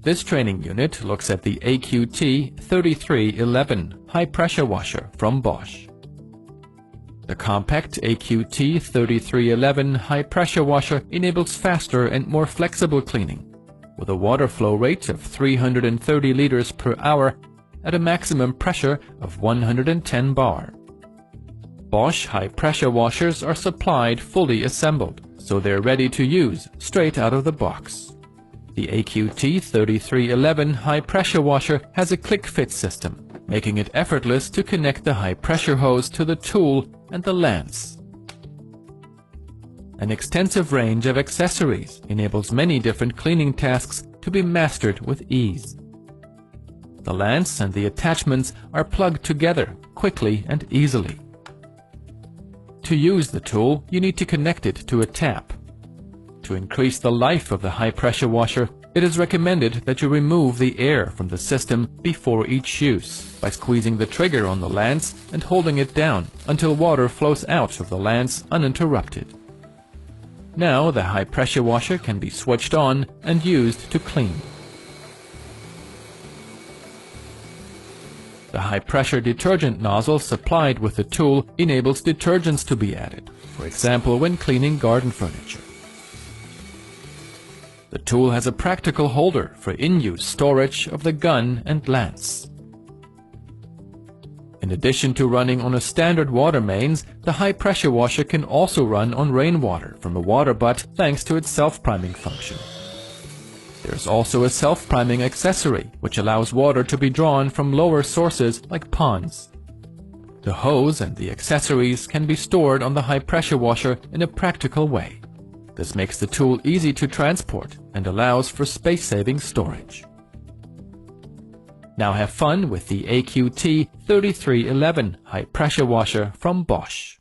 This training unit looks at the AQT 3311 high pressure washer from Bosch. The compact AQT 3311 high pressure washer enables faster and more flexible cleaning, with a water flow rate of 330 liters per hour at a maximum pressure of 110 bar. Bosch high pressure washers are supplied fully assembled, so they're ready to use straight out of the box. The AQT 3311 high pressure washer has a click fit system, making it effortless to connect the high pressure hose to the tool and the lance. An extensive range of accessories enables many different cleaning tasks to be mastered with ease. The lance and the attachments are plugged together quickly and easily. To use the tool, you need to connect it to a tap. To increase the life of the high-pressure washer, it is recommended that you remove the air from the system before each use by squeezing the trigger on the lance and holding it down until water flows out of the lance uninterrupted. Now the high-pressure washer can be switched on and used to clean. The high-pressure detergent nozzle supplied with the tool enables detergents to be added, for example when cleaning garden furniture. The tool has a practical holder for in-use storage of the gun and lance. In addition to running on a standard water mains, the high-pressure washer can also run on rainwater from a water butt thanks to its self-priming function. There's also a self-priming accessory, which allows water to be drawn from lower sources like ponds. The hose and the accessories can be stored on the high-pressure washer in a practical way. This makes the tool easy to transport and allows for space-saving storage. Now have fun with the AQT 3311 high-pressure washer from Bosch.